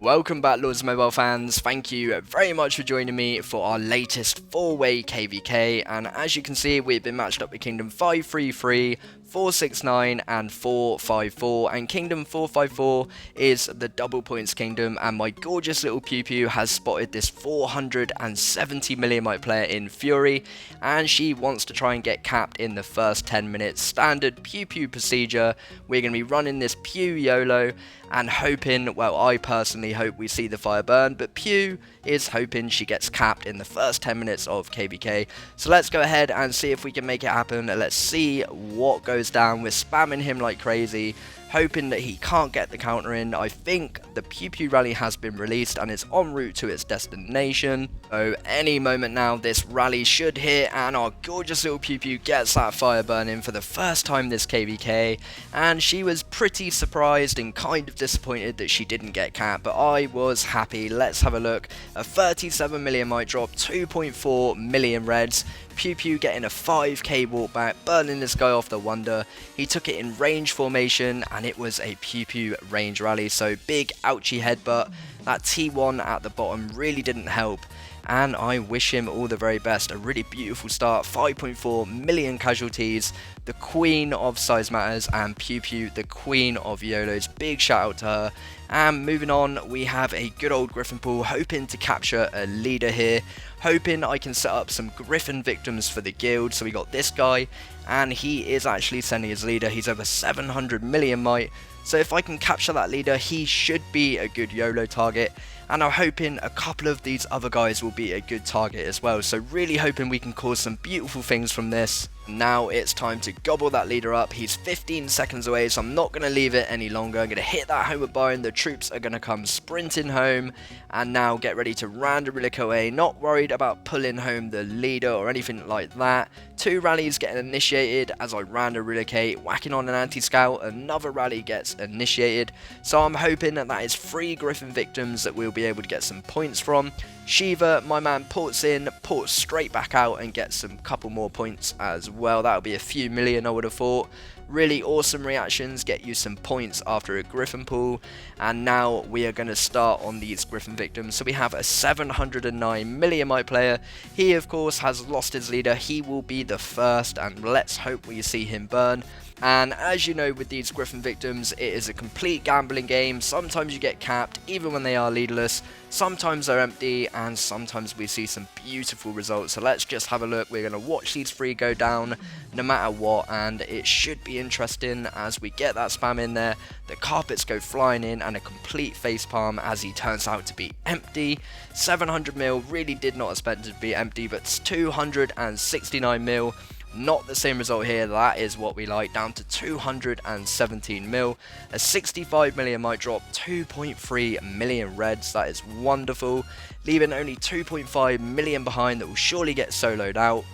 Welcome back, Lords of Mobile fans. Thank you very much for joining me for our latest 4-way KvK, and as you can see, we've been matched up with Kingdom 533, 469 and 454, and Kingdom 454 is the double points kingdom, and my gorgeous little Pew Pew has spotted this 470 million might player in Fury, and she wants to try and get capped in the first 10 minutes. Standard Pew Pew procedure. We're going to be running this Pew YOLO and hoping, well, I personally hope we see the fire burn, but Pew is hoping she gets capped in the first 10 minutes of KvK. So let's go ahead and see if we can make it happen. Let's see what goes down. We're spamming him like crazy, hoping that he can't get the counter in. I think the Pew Pew rally has been released and is en route to its destination. So any moment now this rally should hit, and our gorgeous little Pew Pew gets that fire burning for the first time this KvK, and she was pretty surprised and kind of disappointed that she didn't get capped, but I was happy. Let's have a look. A 37 million might drop, 2.4 million reds. Pew Pew getting a 5k walk back, burning this guy off the wonder. He took it in range formation, and it was a Pew Pew range rally, so big ouchie headbutt. That T1 at the bottom really didn't help, and I wish him all the very best. A really beautiful start, 5.4 million casualties, the queen of SizeMatters, and Pew Pew, the queen of YOLOs. Big shout out to her. And moving on, we have a good old Griffin pool, hoping to capture a leader here, hoping I can set up some Griffin victims for the guild. So we got this guy, and he is actually sending his leader. He's over 700 million might, so if I can capture that leader, he should be a good YOLO target, and I'm hoping a couple of these other guys will be a good target as well. So really hoping we can cause some beautiful things from this. Now it's time to gobble that leader up. He's 15 seconds away, so I'm not going to leave it any longer. I'm going to hit that homeward bar, and the troops are going to come sprinting home, and now get ready to randomly look away. Not worried about pulling home the leader or anything like that. 2 rallies getting initiated as I randomly relocate, whacking on an anti-scout. Another rally gets initiated, so I'm hoping that that is 3 Griffin victims that we'll be able to get some points from. Shiva, my man, ports in, ports straight back out, and gets some couple more points as well. That'll be a few million, I would have thought. Really awesome reactions, get you some points after a Griffin pool. And now we are going to start on these Griffin victims. So we have a 709 million might player. He of course has lost his leader. He will be the first, and let's hope we see him burn. And as you know, with these Griffin victims, it is a complete gambling game. Sometimes you get capped even when they are leaderless, sometimes they're empty, and sometimes we see some beautiful results. So let's just have a look. We're going to watch these 3 go down no matter what, and it should be interesting as we get that spam in there. The carpets go flying in, and a complete facepalm as he turns out to be empty. 700 mil, really did not expect it to be empty, but 269 mil. Not the same result here. That is what we like. Down to 217 mil. A 65 million might drop, 2.3 million reds. That is wonderful. Leaving only 2.5 million behind that will surely get soloed out.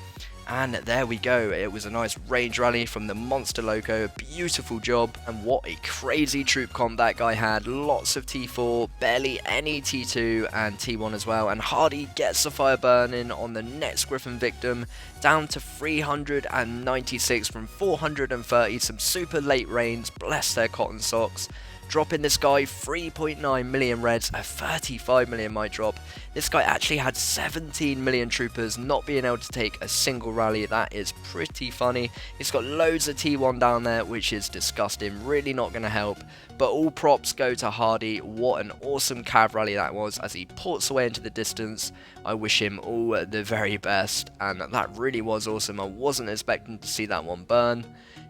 And there we go. It was a nice range rally from the Monster Loco. Beautiful job. And what a crazy troop comp that guy had. Lots of T4, barely any T2 and T1 as well. And Hardy gets the fire burning on the next Griffin victim. Down to 396 from 430. Some super late rains. Bless their cotton socks. Dropping this guy 3.9 million reds, a 35 million might drop. This guy actually had 17 million troopers, not being able to take a single rally. That is pretty funny. He's got loads of T1 down there, which is disgusting. Really not going to help. But all props go to Hardy. What an awesome cav rally that was as he ports away into the distance. I wish him all the very best, and that really was awesome. I wasn't expecting to see that one burn.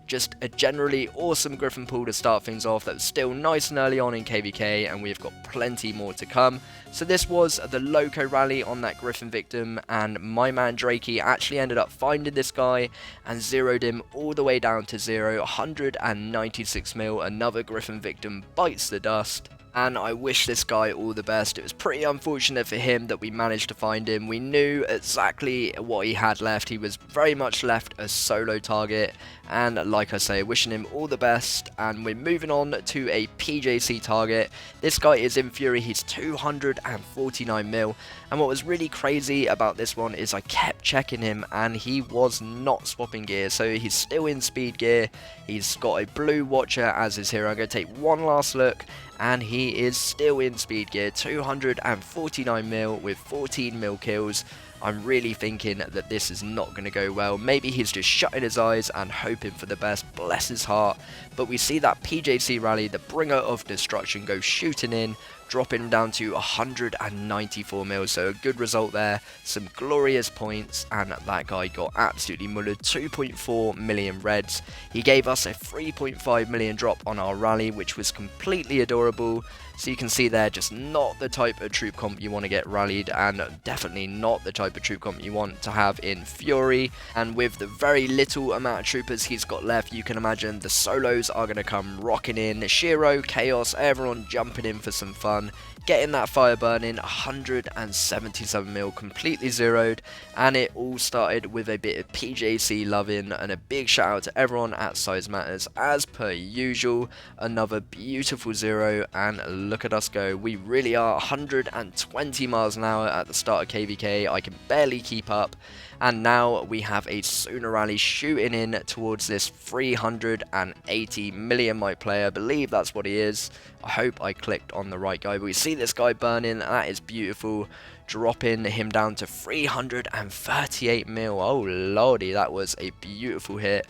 Just a generally awesome Griffin pool to start things off. That was still nice and early on in KvK, and we've got plenty more to come. So this was the Loco rally on that Griffin victim, and my man Drakey actually ended up finding this guy and zeroed him all the way down to 0, 196 mil. Another Griffin victim bites the dust. And I wish this guy all the best. It was pretty unfortunate for him that we managed to find him. We knew exactly what he had left. He was very much left a solo target, and like I say, wishing him all the best. And we're moving on to a PJC target. This guy is in Fury. He's 249 mil, and what was really crazy about this one is I kept checking him and he was not swapping gear, so he's still in speed gear. He's got a blue watcher as his hero. I'm going to take one last look, and he is still in speed gear, 249 mil with 14 mil kills. I'm really thinking that this is not going to go well. Maybe he's just shutting his eyes and hoping for the best, bless his heart. But we see that PJC rally, the bringer of destruction, go shooting in, dropping him down to 194 mil, so a good result there, some glorious points, and that guy got absolutely mullered, 2.4 million reds. He gave us a 3.5 million drop on our rally, which was completely adorable. So you can see there, just not the type of troop comp you want to get rallied, and definitely not the type of troop comp you want to have in Fury. And with the very little amount of troopers he's got left, you can imagine the solos are going to come rocking in. Shiro, Chaos, everyone jumping in for some fun. Getting that fire burning, 177 mil, completely zeroed, and it all started with a bit of PJC loving, and a big shout out to everyone at SizeMatters as per usual. Another beautiful zero, and look at us go. We really are 120 miles an hour at the start of KvK. I can barely keep up. And now we have a Sooner rally shooting in towards this 380 million mic player. I believe that's what he is. I hope I clicked on the right guy. But we see this guy burning. That is beautiful. Dropping him down to 338 mil. Oh lordy, that was a beautiful hit.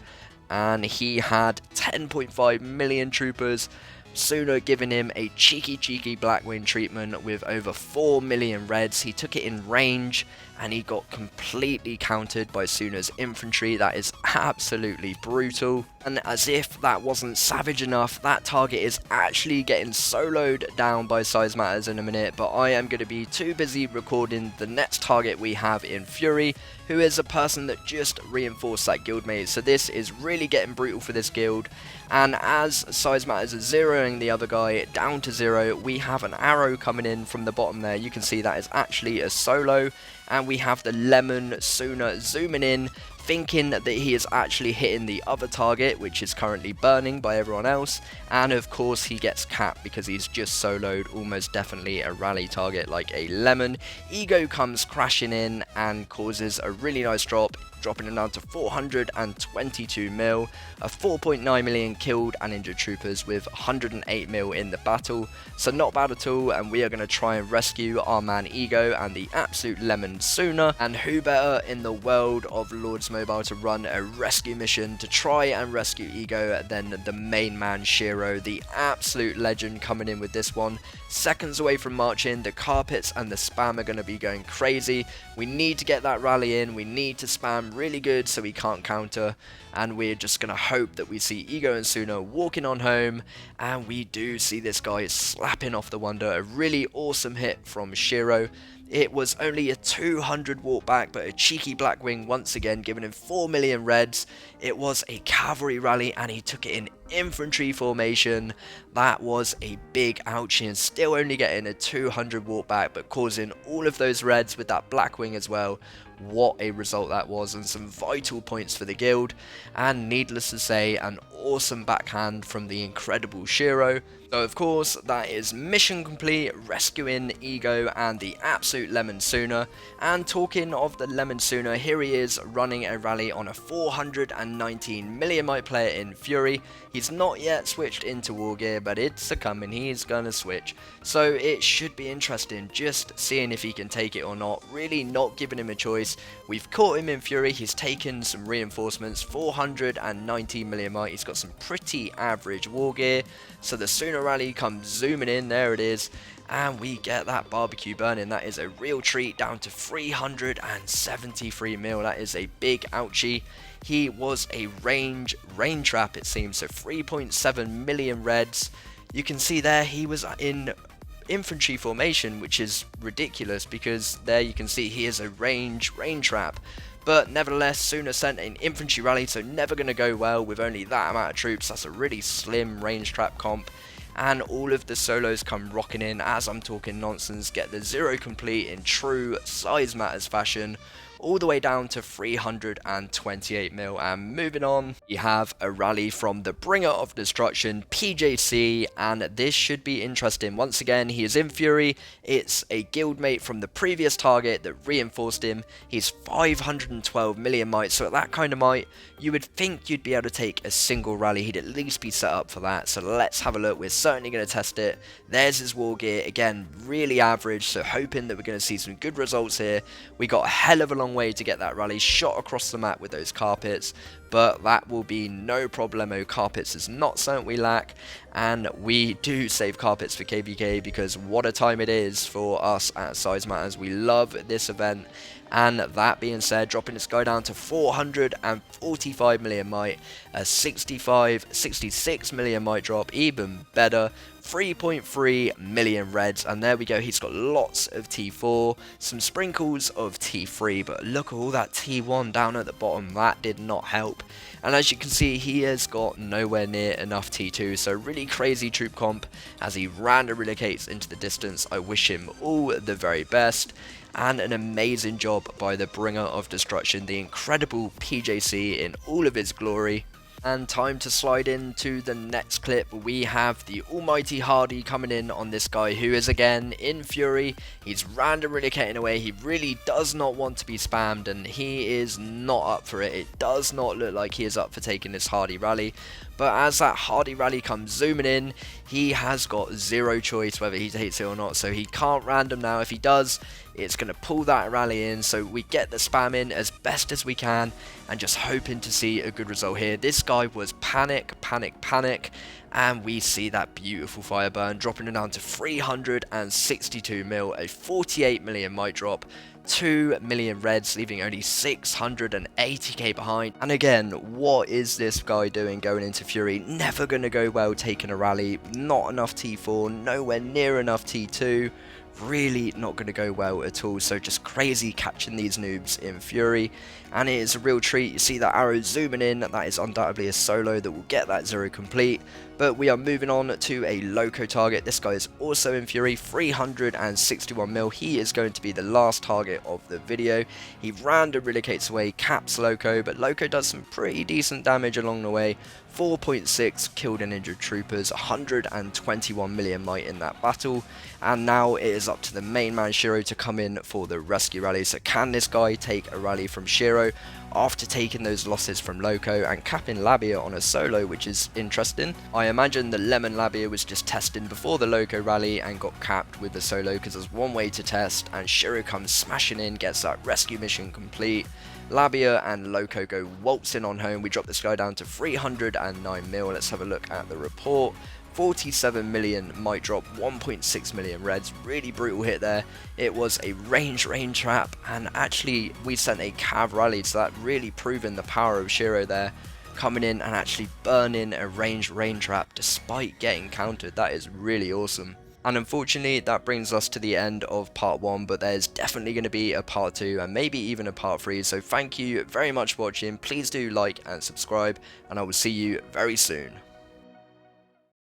And he had 10.5 million troopers. Sooner giving him a cheeky Blackwing treatment with over 4 million reds. He took it in range and he got completely countered by Sooner's infantry. That is absolutely brutal. And as if that wasn't savage enough, that target is actually getting soloed down by SizeMatters in a minute, but I am going to be too busy recording the next target we have in Fury, who is a person that just reinforced that guildmate. So this is really getting brutal for this guild. And as SizeMatters is zeroing the other guy down to 0, we have an arrow coming in from the bottom there. You can see that is actually a solo, and we have the Lemon Sooner zooming in, thinking that he is actually hitting the other target, which is currently burning by everyone else. And of course he gets capped because he's just soloed almost definitely a rally target like a Lemon. Ego comes crashing in and causes a really nice drop, dropping him down to 422 mil, a 4.9 million killed and injured troopers with 108 mil in the battle. So not bad at all, and we are going to try and rescue our man Ego and the absolute Lemon Sooner. And who better in the world of Lords Mobile to run a rescue mission to try and rescue Ego than the main man Shiro, the absolute legend, coming in with this one. Seconds away from marching, the carpets and the spam are going to be going crazy. We need to get that rally in, we need to spam really good so we can't counter, and we're just going to hope that we see Ego and Sooner walking on home, and we do see this guy slapping off the Wonder. A really awesome hit from Shiro. It was only a 200 walk back, but a cheeky Blackwing once again giving him 4 million reds. It was a cavalry rally and he took it in infantry formation. That was a big ouchie, and still only getting a 200 walk back, but causing all of those reds with that Blackwing as well. What a result that was, and some vital points for the guild. And needless to say, an awesome backhand from the incredible Shiro. So of course that is mission complete, rescuing Ego and the absolute Lemon Sooner. And talking of the Lemon Sooner, here he is running a rally on a 419 million mic player in Fury. He's not yet switched into War Gear, but it's a coming, he's gonna switch. So it should be interesting just seeing if he can take it or not, really not giving him a choice. We've caught him in Fury, he's taken some reinforcements, 490 million mic, he's got some pretty average War Gear. So the Sooner rally comes zooming in, there it is, and we get that barbecue burning. That is a real treat, down to 373 mil. That is a big ouchie. He was a rain trap, it seems, so 3.7 million reds. You can see there he was in infantry formation, which is ridiculous because there you can see he is a rain trap. But nevertheless, Sooner sent an infantry rally, so never going to go well with only that amount of troops. That's a really slim range trap comp. And all of the solos come rocking in as I'm talking nonsense, get the 0 complete in true SizeMatters fashion. all the way down to 328 mil. And moving on, we have a rally from the Bringer of Destruction, PJC, and this should be interesting. Once again, he is in Fury. It's a guildmate from the previous target that reinforced him. He's 512 million might, so at that kind of might, you would think you'd be able to take a single rally. He'd at least be set up for that, so let's have a look. We're certainly going to test it. There's his war gear, again, really average, so hoping that we're going to see some good results here. We got a hell of a long way to get that rally shot across the map with those carpets, but that will be no problemo. Carpets is not something we lack, and we do save carpets for KvK because what a time it is for us at SizeMatters. We love this event. And that being said, dropping this guy down to 445 million might, a 66 million might drop, even better, 3.3 million reds, and there we go. He's got lots of T4, some sprinkles of T3, but look at all that T1 down at the bottom. That did not help, and as you can see, he has got nowhere near enough T2, so really crazy troop comp as he randomly relocates into the distance. I wish him all the very best, and an amazing job by the Bringer of Destruction, the incredible PJC in all of its glory. And time to slide into the next clip. We have the almighty Hardy coming in on this guy who is again in Fury. He's randomly relocating away. He really does not want to be spammed, and he is not up for it. It does not look like he is up for taking this Hardy rally. But as that Hardy rally comes zooming in, he has got zero choice whether he takes it or not. So he can't random now. If he does, it's going to pull that rally in. So we get the spam in as best as we can and just hoping to see a good result here. This guy was panic, and we see that beautiful fire burn, dropping it down to 362 mil, a 48 million might drop, 2 million reds, leaving only 680k behind. And again, what is this guy doing going into Fury? Never going to go well taking a rally, not enough T4, nowhere near enough T2. Really not going to go well at all, so just crazy catching these noobs in Fury, and it is a real treat. You see that arrow zooming in, that is undoubtedly a solo that will get that 0 complete. But we are moving on to a loco target. This guy is also in Fury, 361 mil. He is going to be the last target of the video. He random relocates away, caps loco, but loco does some pretty decent damage along the way. 4.6 killed and injured troopers, 121 million might in that battle, and now it is up to the main man Shiro to come in for the rescue rally. So can this guy take a rally from Shiro after taking those losses from Loco and capping Labia on a solo, which is interesting? I imagine the Lemon Labia was just testing before the Loco rally and got capped with the solo because there's one way to test, and Shiro comes smashing in, gets that rescue mission complete. Labia and Loco go waltzing on home. We drop this guy down to 309 mil. Let's have a look at the report. 47 million might drop, 1.6 million reds. Really brutal hit there. It was a range trap, and actually we sent a cav rally, so that really proving the power of Shiro there, coming in and actually burning a ranged rain trap despite getting countered. That is really awesome. And unfortunately, that brings us to the end of part 1, but there's definitely going to be a part 2 and maybe even a part 3. So thank you very much for watching. Please do like and subscribe, and I will see you very soon.